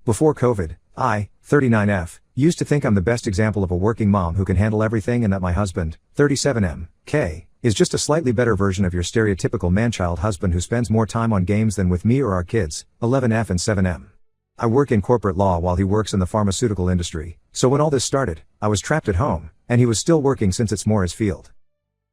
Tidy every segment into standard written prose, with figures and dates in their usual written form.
Before COVID, I, 39F, used to think I'm the best example of a working mom who can handle everything and that my husband, 37M, is just a slightly better version of your stereotypical man-child husband who spends more time on games than with me or our kids, 11F and 7M. I work in corporate law while he works in the pharmaceutical industry, so when all this started, I was trapped at home, and he was still working since it's more his field.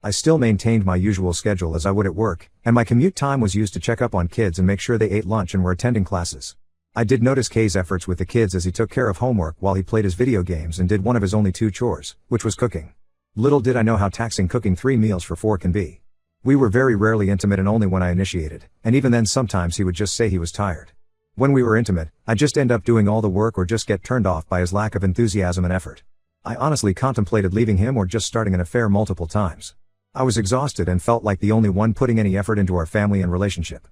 I still maintained my usual schedule as I would at work, and my commute time was used to check up on kids and make sure they ate lunch and were attending classes. I did notice K's efforts with the kids as he took care of homework while he played his video games and did one of his only 2 chores, which was cooking. Little did I know how taxing cooking 3 meals for 4 can be. We were very rarely intimate and only when I initiated, and even then sometimes he would just say he was tired. When we were intimate, I'd just end up doing all the work or just get turned off by his lack of enthusiasm and effort. I honestly contemplated leaving him or just starting an affair multiple times. I was exhausted and felt like the only one putting any effort into our family and relationship.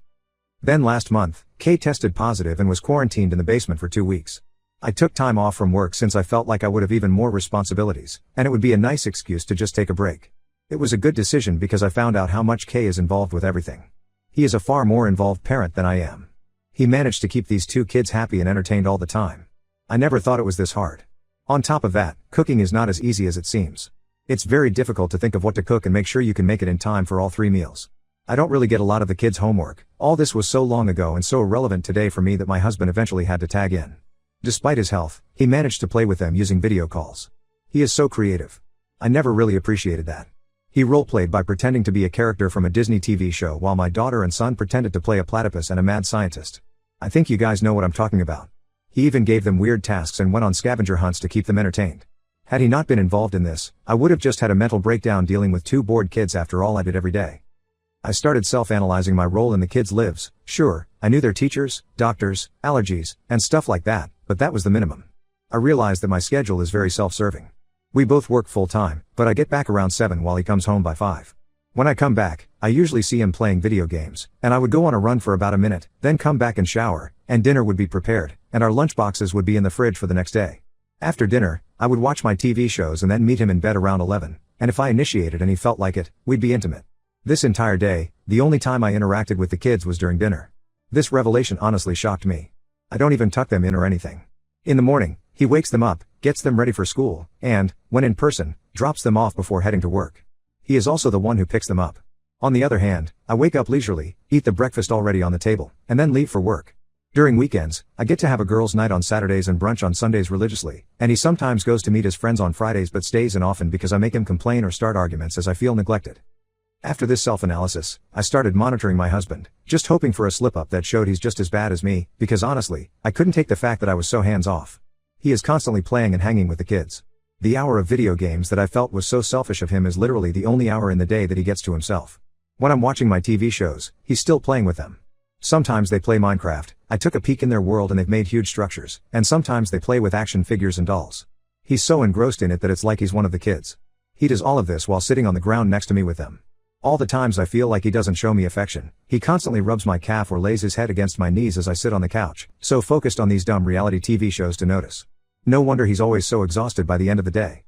Then last month, Kay tested positive and was quarantined in the basement for 2 weeks. I took time off from work since I felt like I would have even more responsibilities, and it would be a nice excuse to just take a break. It was a good decision because I found out how much Kay is involved with everything. He is a far more involved parent than I am. He managed to keep these 2 kids happy and entertained all the time. I never thought it was this hard. On top of that, cooking is not as easy as it seems. It's very difficult to think of what to cook and make sure you can make it in time for all 3 meals. I don't really get a lot of the kids' homework. All this was so long ago and so irrelevant today for me that my husband eventually had to tag in. Despite his health, he managed to play with them using video calls. He is so creative. I never really appreciated that. He roleplayed by pretending to be a character from a Disney TV show while my daughter and son pretended to play a platypus and a mad scientist. I think you guys know what I'm talking about. He even gave them weird tasks and went on scavenger hunts to keep them entertained. Had he not been involved in this, I would have just had a mental breakdown dealing with 2 bored kids after all I did every day. I started self-analyzing my role in the kids' lives. Sure, I knew their teachers, doctors, allergies, and stuff like that, but that was the minimum. I realized that my schedule is very self-serving. We both work full-time, but I get back around 7 while he comes home by 5. When I come back, I usually see him playing video games, and I would go on a run for about a minute, then come back and shower, and dinner would be prepared, and our lunchboxes would be in the fridge for the next day. After dinner, I would watch my TV shows and then meet him in bed around 11, and if I initiated and he felt like it, we'd be intimate. This entire day, the only time I interacted with the kids was during dinner. This revelation honestly shocked me. I don't even tuck them in or anything. In the morning, he wakes them up, gets them ready for school, and, when in person, drops them off before heading to work. He is also the one who picks them up. On the other hand, I wake up leisurely, eat the breakfast already on the table, and then leave for work. During weekends, I get to have a girls' night on Saturdays and brunch on Sundays religiously, and he sometimes goes to meet his friends on Fridays but stays in often because I make him complain or start arguments as I feel neglected. After this self-analysis, I started monitoring my husband, just hoping for a slip-up that showed he's just as bad as me, because honestly, I couldn't take the fact that I was so hands-off. He is constantly playing and hanging with the kids. The hour of video games that I felt was so selfish of him is literally the only hour in the day that he gets to himself. When I'm watching my TV shows, he's still playing with them. Sometimes they play Minecraft, I took a peek in their world and they've made huge structures, and sometimes they play with action figures and dolls. He's so engrossed in it that it's like he's one of the kids. He does all of this while sitting on the ground next to me with them. All the times I feel like he doesn't show me affection, he constantly rubs my calf or lays his head against my knees as I sit on the couch, so focused on these dumb reality TV shows to notice. No wonder he's always so exhausted by the end of the day.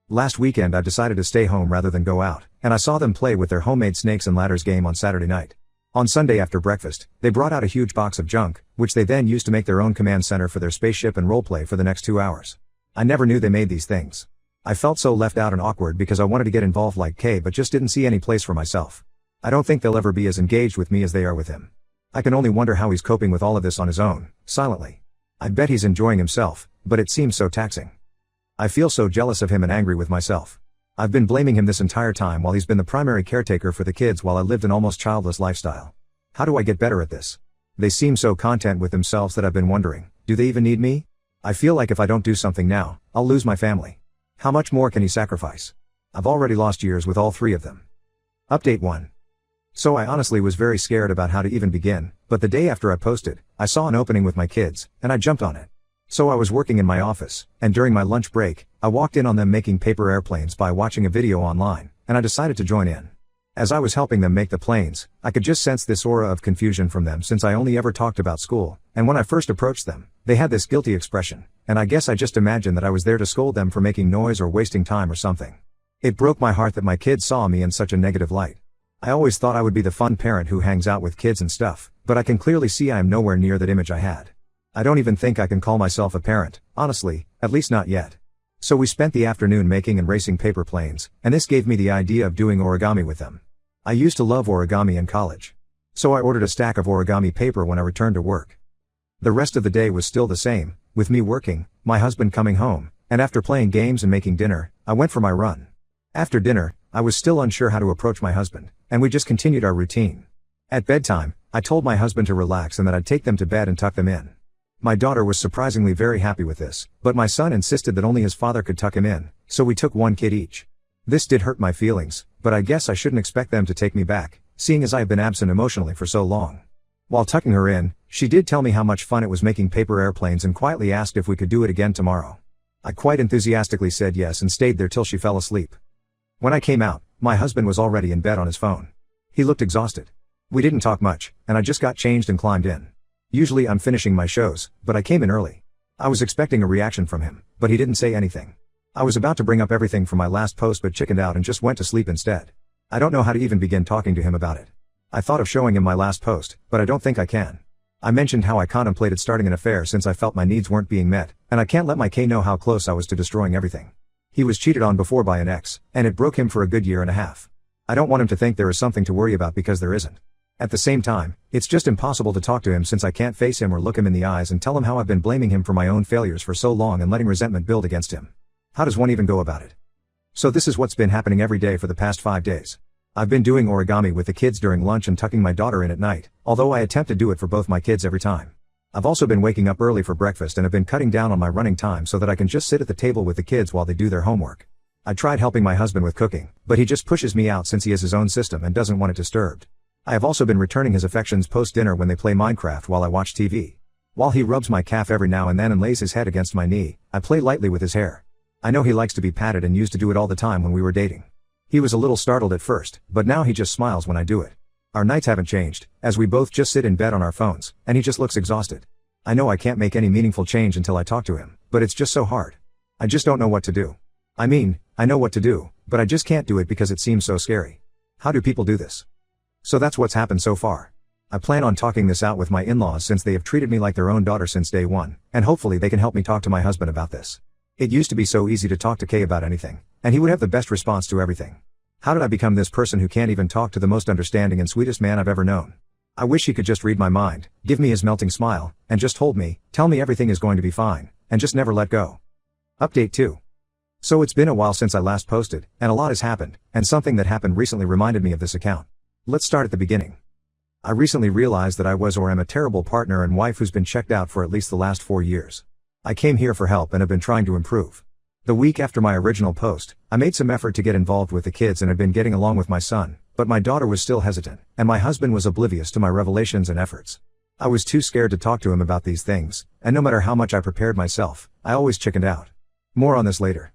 Last weekend I decided to stay home rather than go out, and I saw them play with their homemade snakes and ladders game on Saturday night. On Sunday after breakfast, they brought out a huge box of junk, which they then used to make their own command center for their spaceship and roleplay for the next 2 hours. I never knew they made these things. I felt so left out and awkward because I wanted to get involved like Kay but just didn't see any place for myself. I don't think they'll ever be as engaged with me as they are with him. I can only wonder how he's coping with all of this on his own, silently. I bet he's enjoying himself, but it seems so taxing. I feel so jealous of him and angry with myself. I've been blaming him this entire time while he's been the primary caretaker for the kids while I lived an almost childless lifestyle. How do I get better at this? They seem so content with themselves that I've been wondering, do they even need me? I feel like if I don't do something now, I'll lose my family. How much more can he sacrifice? I've already lost years with all 3 of them. Update 1. So I honestly was very scared about how to even begin, but the day after I posted, I saw an opening with my kids, and I jumped on it. So I was working in my office, and during my lunch break, I walked in on them making paper airplanes by watching a video online, and I decided to join in. As I was helping them make the planes, I could just sense this aura of confusion from them since I only ever talked about school, and when I first approached them, they had this guilty expression, and I guess I just imagined that I was there to scold them for making noise or wasting time or something. It broke my heart that my kids saw me in such a negative light. I always thought I would be the fun parent who hangs out with kids and stuff, but I can clearly see I am nowhere near that image I had. I don't even think I can call myself a parent, honestly, at least not yet. So we spent the afternoon making and racing paper planes, and this gave me the idea of doing origami with them. I used to love origami in college. So I ordered a stack of origami paper when I returned to work. The rest of the day was still the same, with me working, my husband coming home, and after playing games and making dinner, I went for my run. After dinner, I was still unsure how to approach my husband, and we just continued our routine. At bedtime, I told my husband to relax and that I'd take them to bed and tuck them in. My daughter was surprisingly very happy with this, but my son insisted that only his father could tuck him in, so we took one kid each. This did hurt my feelings, but I guess I shouldn't expect them to take me back, seeing as I have been absent emotionally for so long. While tucking her in, she did tell me how much fun it was making paper airplanes and quietly asked if we could do it again tomorrow. I quite enthusiastically said yes and stayed there till she fell asleep. When I came out, my husband was already in bed on his phone. He looked exhausted. We didn't talk much, and I just got changed and climbed in. Usually I'm finishing my shows, but I came in early. I was expecting a reaction from him, but he didn't say anything. I was about to bring up everything from my last post but chickened out and just went to sleep instead. I don't know how to even begin talking to him about it. I thought of showing him my last post, but I don't think I can. I mentioned how I contemplated starting an affair since I felt my needs weren't being met, and I can't let my K know how close I was to destroying everything. He was cheated on before by an ex, and it broke him for a good year and a half. I don't want him to think there is something to worry about because there isn't. At the same time, it's just impossible to talk to him since I can't face him or look him in the eyes and tell him how I've been blaming him for my own failures for so long and letting resentment build against him. How does one even go about it? So this is what's been happening every day for the past 5 days. I've been doing origami with the kids during lunch and tucking my daughter in at night, although I attempt to do it for both my kids every time. I've also been waking up early for breakfast and have been cutting down on my running time so that I can just sit at the table with the kids while they do their homework. I tried helping my husband with cooking, but he just pushes me out since he has his own system and doesn't want it disturbed. I have also been returning his affections post-dinner when they play Minecraft while I watch TV. While he rubs my calf every now and then and lays his head against my knee, I play lightly with his hair. I know he likes to be patted and used to do it all the time when we were dating. He was a little startled at first, but now he just smiles when I do it. Our nights haven't changed, as we both just sit in bed on our phones, and he just looks exhausted. I know I can't make any meaningful change until I talk to him, but it's just so hard. I just don't know what to do. I mean, I know what to do, but I just can't do it because it seems so scary. How do people do this? So that's what's happened so far. I plan on talking this out with my in-laws since they have treated me like their own daughter since day one, and hopefully they can help me talk to my husband about this. It used to be so easy to talk to Kay about anything, and he would have the best response to everything. How did I become this person who can't even talk to the most understanding and sweetest man I've ever known? I wish he could just read my mind, give me his melting smile, and just hold me, tell me everything is going to be fine, and just never let go. Update 2. So it's been a while since I last posted, and a lot has happened, and something that happened recently reminded me of this account. Let's start at the beginning. I recently realized that I was or am a terrible partner and wife who's been checked out for at least the last 4 years. I came here for help and have been trying to improve. The week after my original post, I made some effort to get involved with the kids and had been getting along with my son, but my daughter was still hesitant, and my husband was oblivious to my revelations and efforts. I was too scared to talk to him about these things, and no matter how much I prepared myself, I always chickened out. More on this later.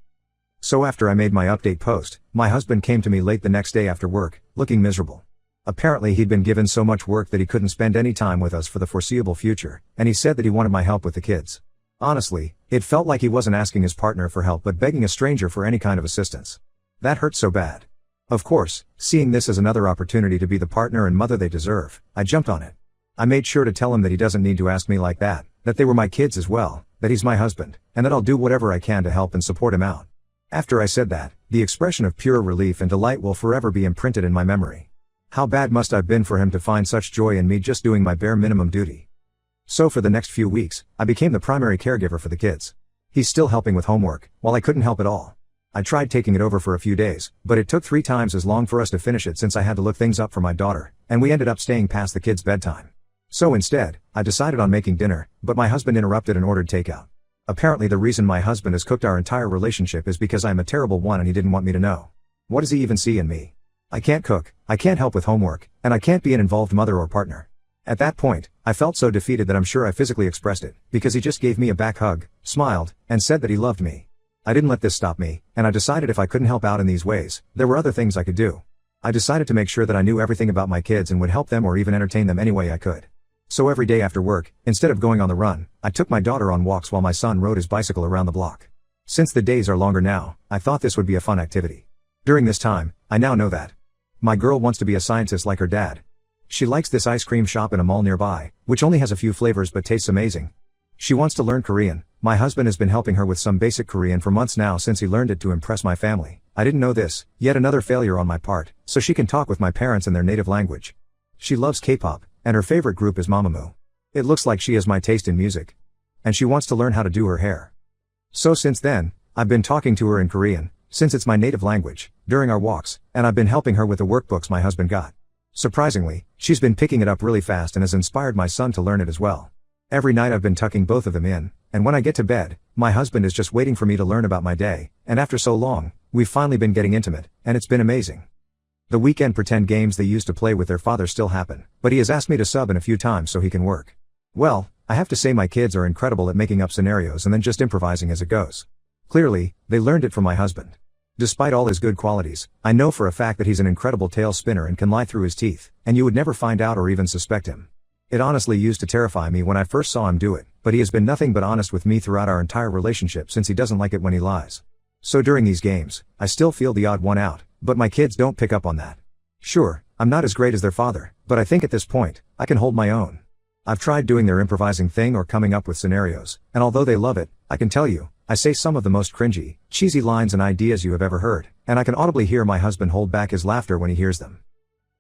So after I made my update post, my husband came to me late the next day after work, looking miserable. Apparently he'd been given so much work that he couldn't spend any time with us for the foreseeable future, and he said that he wanted my help with the kids. Honestly, it felt like he wasn't asking his partner for help but begging a stranger for any kind of assistance. That hurt so bad. Of course, seeing this as another opportunity to be the partner and mother they deserve, I jumped on it. I made sure to tell him that he doesn't need to ask me like that they were my kids as well, that he's my husband, and that I'll do whatever I can to help and support him out. After I said that, the expression of pure relief and delight will forever be imprinted in my memory. How bad must I've been for him to find such joy in me just doing my bare minimum duty? So for the next few weeks, I became the primary caregiver for the kids. He's still helping with homework, while I couldn't help at all. I tried taking it over for a few days, but it took 3 times as long for us to finish it since I had to look things up for my daughter, and we ended up staying past the kids' bedtime. So instead, I decided on making dinner, but my husband interrupted and ordered takeout. Apparently the reason my husband has cooked our entire relationship is because I'm a terrible one and he didn't want me to know. What does he even see in me? I can't cook, I can't help with homework, and I can't be an involved mother or partner. At that point, I felt so defeated that I'm sure I physically expressed it, because he just gave me a back hug, smiled, and said that he loved me. I didn't let this stop me, and I decided if I couldn't help out in these ways, there were other things I could do. I decided to make sure that I knew everything about my kids and would help them or even entertain them any way I could. So every day after work, instead of going on the run, I took my daughter on walks while my son rode his bicycle around the block. Since the days are longer now, I thought this would be a fun activity. During this time, I now know that my girl wants to be a scientist like her dad. She likes this ice cream shop in a mall nearby, which only has a few flavors but tastes amazing. She wants to learn Korean. My husband has been helping her with some basic Korean for months now since he learned it to impress my family. I didn't know this, yet another failure on my part, so she can talk with my parents in their native language. She loves K-pop, and her favorite group is Mamamoo. It looks like she has my taste in music. And she wants to learn how to do her hair. So since then, I've been talking to her in Korean, since it's my native language, during our walks, and I've been helping her with the workbooks my husband got. Surprisingly, she's been picking it up really fast and has inspired my son to learn it as well. Every night I've been tucking both of them in, and when I get to bed, my husband is just waiting for me to learn about my day, and after so long, we've finally been getting intimate, and it's been amazing. The weekend pretend games they used to play with their father still happen, but he has asked me to sub in a few times so he can work. Well, I have to say my kids are incredible at making up scenarios and then just improvising as it goes. Clearly, they learned it from my husband. Despite all his good qualities, I know for a fact that he's an incredible tail spinner and can lie through his teeth, and you would never find out or even suspect him. It honestly used to terrify me when I first saw him do it, but he has been nothing but honest with me throughout our entire relationship since he doesn't like it when he lies. So during these games, I still feel the odd one out, but my kids don't pick up on that. Sure, I'm not as great as their father, but I think at this point, I can hold my own. I've tried doing their improvising thing or coming up with scenarios, and although they love it, I can tell you, I say some of the most cringy, cheesy lines and ideas you have ever heard, and I can audibly hear my husband hold back his laughter when he hears them.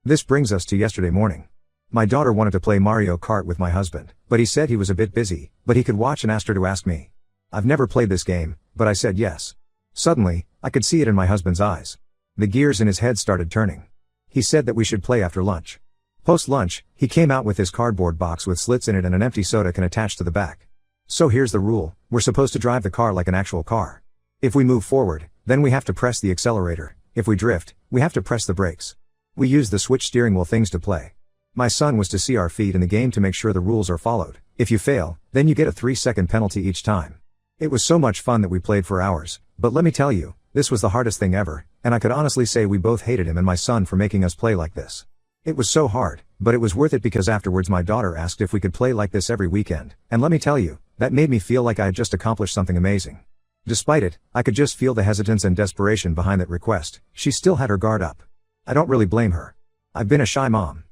This brings us to yesterday morning. My daughter wanted to play Mario Kart with my husband, but he said he was a bit busy, but he could watch and asked her to ask me. I've never played this game, but I said yes. Suddenly, I could see it in my husband's eyes. The gears in his head started turning. He said that we should play after lunch. Post-lunch, he came out with his cardboard box with slits in it and an empty soda can attach to the back. So here's the rule, we're supposed to drive the car like an actual car. If we move forward, then we have to press the accelerator. If we drift, we have to press the brakes. We use the switch steering wheel things to play. My son was to see our feet in the game to make sure the rules are followed. If you fail, then you get a 3-second penalty each time. It was so much fun that we played for hours, but let me tell you, this was the hardest thing ever, and I could honestly say we both hated him and my son for making us play like this. It was so hard, but it was worth it because afterwards my daughter asked if we could play like this every weekend, and let me tell you, that made me feel like I had just accomplished something amazing. Despite it, I could just feel the hesitance and desperation behind that request. She still had her guard up. I don't really blame her. I've been a shy mom.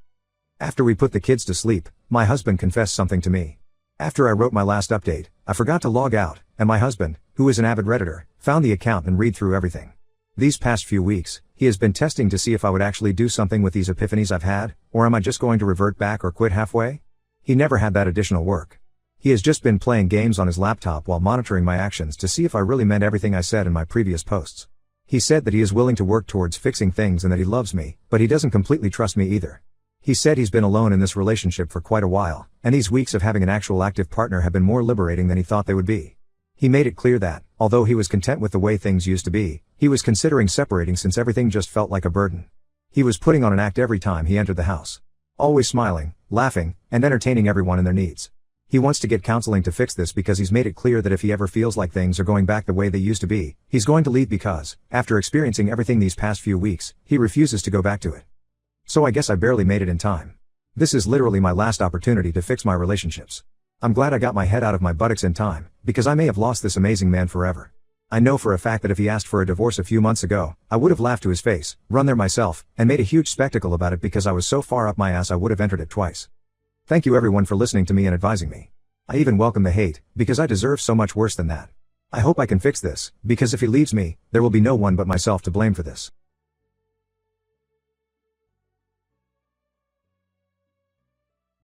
After we put the kids to sleep, my husband confessed something to me. After I wrote my last update, I forgot to log out, and my husband, who is an avid Redditor, found the account and read through everything. These past few weeks, he has been testing to see if I would actually do something with these epiphanies I've had, or am I just going to revert back or quit halfway? He never had that additional work. He has just been playing games on his laptop while monitoring my actions to see if I really meant everything I said in my previous posts. He said that he is willing to work towards fixing things and that he loves me, but he doesn't completely trust me either. He said he's been alone in this relationship for quite a while, and these weeks of having an actual active partner have been more liberating than he thought they would be. He made it clear that, although he was content with the way things used to be, he was considering separating since everything just felt like a burden. He was putting on an act every time he entered the house. Always smiling, laughing, and entertaining everyone in their needs. He wants to get counseling to fix this because he's made it clear that if he ever feels like things are going back the way they used to be, he's going to leave because, after experiencing everything these past few weeks, he refuses to go back to it. So I guess I barely made it in time. This is literally my last opportunity to fix my relationships. I'm glad I got my head out of my buttocks in time, because I may have lost this amazing man forever. I know for a fact that if he asked for a divorce a few months ago, I would have laughed to his face, run there myself, and made a huge spectacle about it because I was so far up my ass I would have entered it twice. Thank you everyone for listening to me and advising me. I even welcome the hate, because I deserve so much worse than that. I hope I can fix this, because if he leaves me, there will be no one but myself to blame for this.